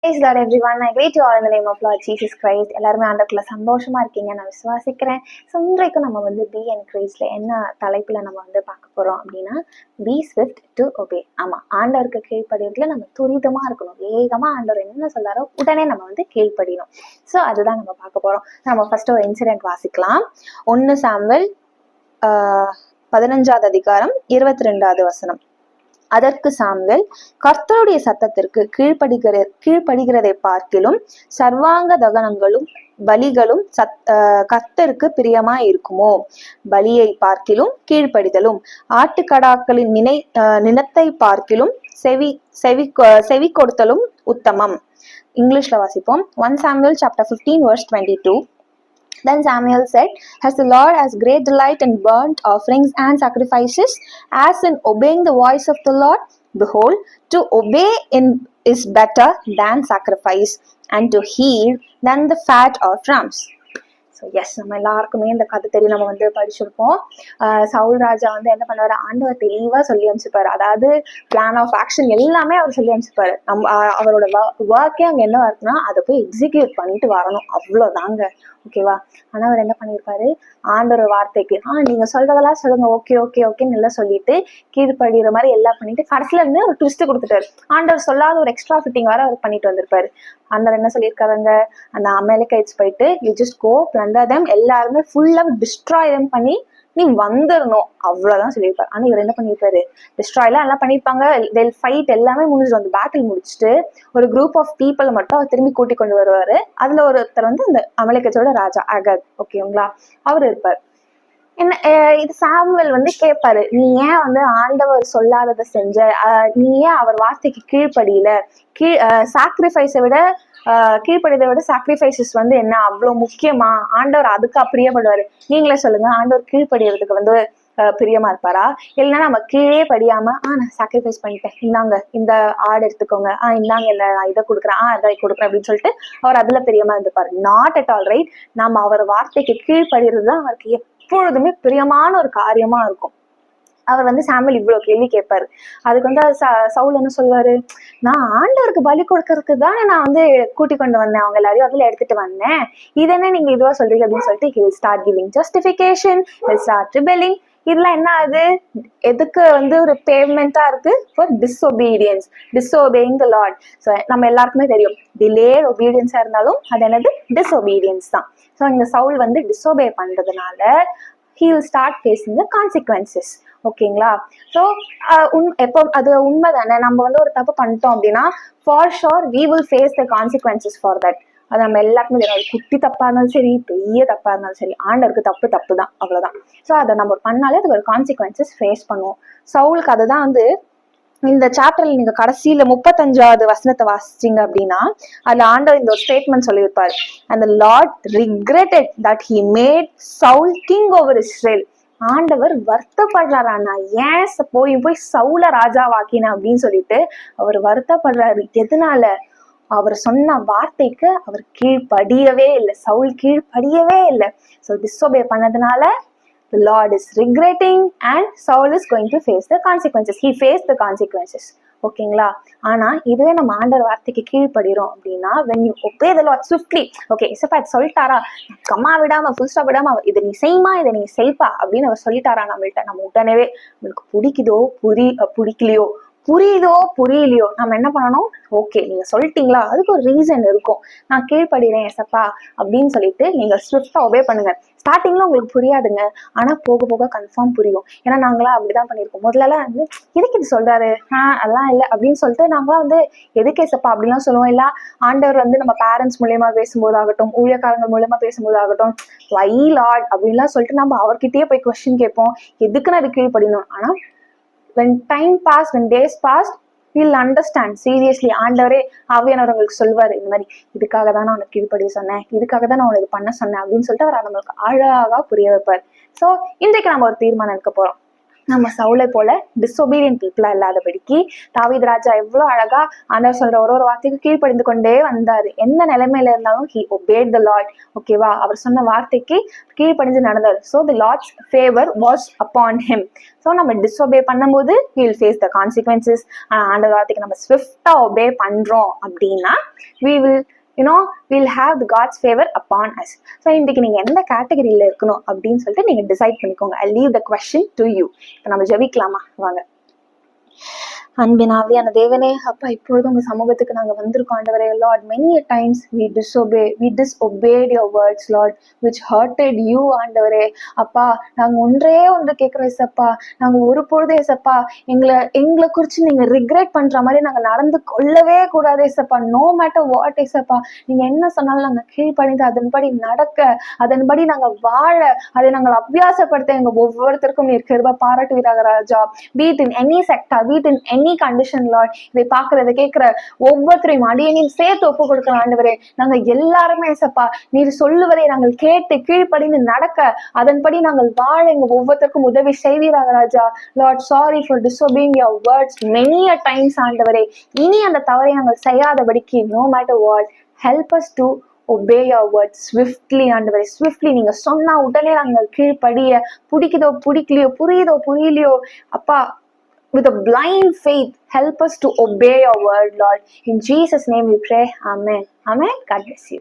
Praise Lord everyone. I greet you all in the name of Lord Jesus Christ. எல்லாருமே ஆண்டவருக்குள்ள சந்தோஷமா இருக்கீங்க நான் விசுவாசிக்கிறேன். ஸோ இன்றைக்கு நம்ம பி என்கரேஜ்ல என்ன தலைப்புல நம்ம பார்க்க போறோம் அப்படின்னா பி ஸ்விஃப்ட் டு ஒபே. ஆமா, ஆண்டவருக்கு கீழ்ப்படியதுல நம்ம துரிதமா இருக்கணும். வேகமா ஆண்டவர் என்ன சொல்றாரோ உடனே நம்ம கீழ்ப்படியணும். ஸோ அதுதான் நம்ம பார்க்க போறோம். நம்ம ஃபர்ஸ்ட் ஒரு இன்சிடென்ட் வாசிக்கலாம். 1 சாமுவேல் 15வது அதிகாரம் 22வது வசனம். அதற்கு சாமுவேல், கர்த்தருடைய சத்தத்திற்கு கீழ்ப்படுகிறதை பார்க்கிலும் சர்வாங்க தகனங்களும் பலிகளும் கர்த்தருக்கு பிரியமாய் இருக்குமோ? பலியை பார்க்கிலும் கீழ்ப்படிதலும் ஆட்டுக்கடாக்களின் நினத்தை பார்க்கிலும் செவி கொடுத்தலும் உத்தமம். இங்கிலீஷ்ல வாசிப்போம். 1 Samuel chapter 15 verse 22. Then Samuel said, "Has the Lord has great delight in burnt offerings and sacrifices, as in obeying the voice of the Lord? Behold, to obey is better than sacrifice, and to heed than the fat of rams." So yes, நம்ம எல்லாருக்குமே இந்த கதை தெரியும். நம்ம படிச்சிருப்போம். சவுல் ராஜா என்ன பண்ணுவாரு, ஆண்டவர் தெளிவா சொல்லி அனுப்பிச்சுப்பாரு. அதாவது பிளான் ஆஃப் ஆக்ஷன் எல்லாமே அவர் சொல்லி அனுப்பிச்சுப்பாரு. அவரோட ஒர்க்கே அங்க என்ன இருக்குன்னா அதை போய் எக்ஸிக்யூட் பண்ணிட்டு வரணும், அவ்வளவுதாங்க. ஓகேவா? ஆனா அவர் என்ன பண்ணிருப்பாரு, ஆண்டவர் வார்த்தைக்கு நீங்க சொல்றதெல்லாம் சொல்லுங்க, ஓகே ஓகே ஓகேன்னு எல்லாம் சொல்லிட்டு கீழ்படுகிற மாதிரி எல்லாம் பண்ணிட்டு கடைசியில இருந்து ஒரு ட்விஸ்ட் கொடுத்துட்டாரு. ஆண்டவர் சொல்லாத ஒரு எக்ஸ்ட்ரா ஃபிட்டிங் வேற அவர் பண்ணிட்டு வந்திருப்பாரு. ஆண்டவர் என்ன சொல்லியிருக்காருங்க, அந்த அமெரிக்கைட்ஸ் போயிட்டு you just go plunder them, எல்லாருமே ஃபுல்லா டிஸ்ட்ராய் தெம் பண்ணி நீ வந்துடணும், அவ்வளவுதான் சொல்லியிருப்பாரு. ஆனா இவர் என்ன பண்ணிருப்பாரு, டிஸ்ட்ராய்லாம் எல்லாம் பண்ணிருப்பாங்க, ஃபைட் எல்லாமே முடிஞ்சிடும். அந்த பேட்டில் முடிச்சுட்டு ஒரு குரூப் ஆஃப் பீப்புள் மட்டும் அவர் திரும்பி கூட்டி கொண்டு வருவாரு. அதுல ஒருத்தர் இந்த அமெரிக்கத்தோட ராஜா அகத், ஓகேங்களா, அவர் இருப்பார். என்ன இது சாமுவேல் கேட்பாரு, நீ ஏன் ஆண்டவர் சொல்லாததை செஞ்ச, நீ ஏன் அவர் வார்த்தைக்கு கீழ்ப்படியில, சாக்ரிஃபைஸை விட கீழ்ப்படியதை விட சாக்ரிஃபைசஸ் என்ன அவ்வளவு முக்கியமா? ஆண்டவர் அதுக்கு பிரியப்படுவாரு. நீங்களே சொல்லுங்க, ஆண்டவர் கீழ்ப்படியறதுக்கு பிரியமா இருப்பாரா? இல்லைன்னா நம்ம கீழே படியாம நான் சாக்ரிஃபைஸ் பண்ணிட்டேன், இந்தாங்க இந்த ஆடு எடுத்துக்கோங்க, இந்தாங்க இந்த இதை கொடுக்குறேன், அதை கொடுக்குறேன் அப்படின்னு சொல்லிட்டு அவர் அதுல பிரியமா இருந்திருப்பாரு? Not at all right. நம்ம அவர் வார்த்தைக்கு கீழ்ப்படுறதுதான் அவருக்கு எப்பொழுதுமே பிரியமான ஒரு காரியமா இருக்கும். அவர் சாமுவேல் இவ்வளவு கேள்வி கேட்பாரு. அதுக்கு சவுல் என்ன சொல்லுவாரு, நான் ஆண்டவருக்கு பலி கொடுக்கறதுக்கு தானே நான் கூட்டி கொண்டு வந்தேன், அவங்க எல்லாரையும் அதுல எடுத்துட்டு வந்தேன், இது என்ன நீங்க இதுவா சொல்றீங்க அப்படின்னு சொல்லிட்டு he'll start giving justification, he'll start rebelling. இதெல்லாம் என்ன ஆகுது, எதுக்கு ஒரு பேமெண்டா இருக்கு? For disobedience, disobeying the Lord. So நம்ம எல்லாருக்குமே தெரியும், டிலேட் ஒபீடியன்ஸா இருந்தாலும் அது என்னது, டிஸ்ஒபீடியன்ஸ் தான். ஸோ இந்த சவுல் டிஸ்ஒபே பண்றதுனால he will start facing the consequences. ஓகேங்களா? ஸோ எப்போ அது உண்மைதானே, நம்ம ஒரு தப்பு பண்ணிட்டோம் அப்படின்னா for sure we will face the consequences for that. அது நம்ம எல்லாருக்குமே தெரியும். அது குட்டி தப்பா இருந்தாலும் சரி, பெரிய தப்பா இருந்தாலும் சரி, ஆண்டவருக்கு தப்பு தான், அவ்வளவுதான். ஸோ அதை நம்ம பண்ணாலே அதுக்கு ஒரு கான்சிக்வன்சஸ் ஃபேஸ் பண்ணுவோம். சவுலுக்கு அதுதான் இந்த சாப்டர்ல நீங்க கடைசியில 35வது வசனத்தை வாசிச்சீங்க அப்படின்னா அதுல ஆண்டவர் இந்த ஒரு ஸ்டேட்மெண்ட் சொல்லியிருப்பாரு, and the Lord regretted that he made Saul king over Israel. ஆண்டவர் வருத்தப்படுறாரா, நான் ஏன் போய் சவுல ராஜாவாக்கின அப்படின்னு சொல்லிட்டு அவர் வருத்தப்படுறாரு. எதனால? அவர் சொன்ன வார்த்தைக்கு அவர் கீழ்படியவே இல்லை, சவுல் கீழ்படியவே இல்லை. ஸோ டிஸ்ஒபே பண்ணதுனால the Lord is regretting and Saul is going to face the consequences. He faced the consequences. ஓகேங்களா? ஆனா இதுவே நம்ம ஆண்டவர் வார்த்தைக்கு கீழ்படுறோம் அப்படின்னா when you obey the Lord swiftly, okay இசப்பா சொல்லிட்டாரா, கம்மா விடாம ஃபுல் ஸ்டாப் விடாம இதை நீ செய்யுமா, இதை நீ செய்ப்பா அப்படின்னு அவர் சொல்லிட்டாரா நம்மள்ட்ட, நம்ம உடனே நம்மளுக்கு பிடிக்குதோ பிடிக்கலையோ, புரியுதோ புரியலையோ, நம்ம என்ன பண்ணணும், ஓகே நீங்க சொல்லிட்டீங்களா, அதுக்கு ஒரு ரீசன் இருக்கும், நான் கீழ்படுறேன் எசப்பா அப்படின்னு சொல்லிட்டு நீங்க ஸ்விஃப்டா ஒபே பண்ணுங்க. ஸ்டார்டிங்ல உங்களுக்கு புரியாதுங்க, ஆனா போக போக கன்ஃபார்ம் புரியும். ஏன்னா நாங்களாம் அப்படிதான் பண்ணிருக்கோம். முதல்ல எதுக்கு இது சொல்றாரு, அதெல்லாம் இல்லை அப்படின்னு சொல்லிட்டு நாங்களாம் எதுக்கு எசப்பா அப்படின்லாம் சொல்லுவோம். இல்ல ஆண்டவர் நம்ம பேரண்ட்ஸ் மூலியமா பேசும்போதாகட்டும், ஊழியக்காரங்க மூலியமா பேசும்போதாகட்டும், வை லார்ட் அப்படின்லாம் சொல்லிட்டு நம்ம அவர்கிட்டயே போய் கொஸ்டின் கேட்போம், எதுக்குன்னு அது கீழ்படினோம். ஆனா when time passed, when days passed, we'll understand. seriously ஆண்டவரே ஆவியானவர் உங்களுக்கு சொல்வாரு, இந்த மாதிரி இதுக்காக தான் நான் உனக்கு கீழ்படிய சொன்னேன், இதுக்காக தான் நான் உனக்கு பண்ண சொன்னேன் அப்படின்னு சொல்லிட்டு அவர் நம்மளுக்கு அழகா புரிய வைப்பார். ஸோ இன்றைக்கு நம்ம ஒரு தீர்மானம் எடுக்க போறோம். நம்ம சவுலை போல டிஸ்ஒபீடியன்ட் பீப்புளா இல்லாதபடிக்கு தாவீது ராஜா எவ்வளவு அழகா ஆண்டவர் சொல்ற ஒரு வார்த்தைக்கு கீழ்ப்படிந்து கொண்டே வந்தாரு. எந்த நிலைமையில இருந்தாலும் he obeyed the Lord. ஓகேவா, அவர் சொன்ன வார்த்தைக்கு கீழ்ப்படிஞ்சு நடந்தாரு. so the Lord's favor was upon him. So நம்ம டிஸ்ஒபே பண்ணும்போது we will face the consequences. ஆண்டவர் வார்த்தைக்கு நம்ம ஸ்விஃப்டா ஒபே பண்றோம் அப்படின்னா we will we'll have the God's favor upon us. So இன்னைக்கு நீங்க எந்த கேட்டகரியில இருக்கணும் அப்படின்னு சொல்லிட்டு நீங்க டிசைட் பண்ணிக்கோங்க. I leave the question to you. இப்போ நம்ம ஜெபிக்கலாமா? வாங்க. அன்பின் ஆவியான தேவனே, அப்பா இப்பொழுது உங்க சமூகத்துக்கு நாங்க வந்திருக்கோம் ஆண்டவரே. Lord, many a times we disobeyed your words, Lord, which hurted you ஆண்டவரே. அப்பா நாங்க ஒன்றே ஒன்று கேட்கிறோம் ஏசப்பா, நாங்க ஒரு பொழுது ஏசப்பா எங்களை குறிச்சு நீங்க ரிக்ரெட் பண்ற மாதிரி நாங்க நடந்து கொள்ளவே கூடாது ஏசப்பா. நோ மேட்டர் வாட் ஏசப்பா, நீங்க என்ன சொன்னாலும் நாங்க கீழ்ப்படிந்து அதன்படி நடக்க, அதன்படி நாங்க வாழ, அதை நாங்கள் அபியாசப்படுத்த எங்க ஒவ்வொருத்தருக்கும் நீர் கிருபை பாராட்டுவீராக ராஜா. be it in any sector, be it in any condition, Lord. இதை பாக்குறத கேட்கிற ஒவ்வொருத்தரையும் அடியேனையும் சேர்த்து ஒப்பு கொடுக்கிற ஆண்டவரே, நாங்க எல்லாருமே ஏசப்பா நீர் சொல்லுவதை நாங்கள் கேட்டு கீழ்ப்படிந்து நடக்க, அதன்படி நாங்கள் வாழ எங்க ஒவ்வொருத்தருக்கும் உதவி செய்வீராக ராஜா. Lord, sorry for disobeying your words many a times ஆண்டவரே. இனி அந்த தவறை நாங்கள் செய்யாதபடிக்கு no matter what, help us to obey your words swiftly ஆண்டவரே. swiftly நீங்க சொன்னா உடனே நாங்கள் கீழ்ப்படிய, பிடிக்குதோ பிடிக்கலையோ, புரியுதோ புரியலையோ அப்பா, with a blind faith, help us to obey your word, Lord. In Jesus' name we pray. Amen. Amen. God bless you.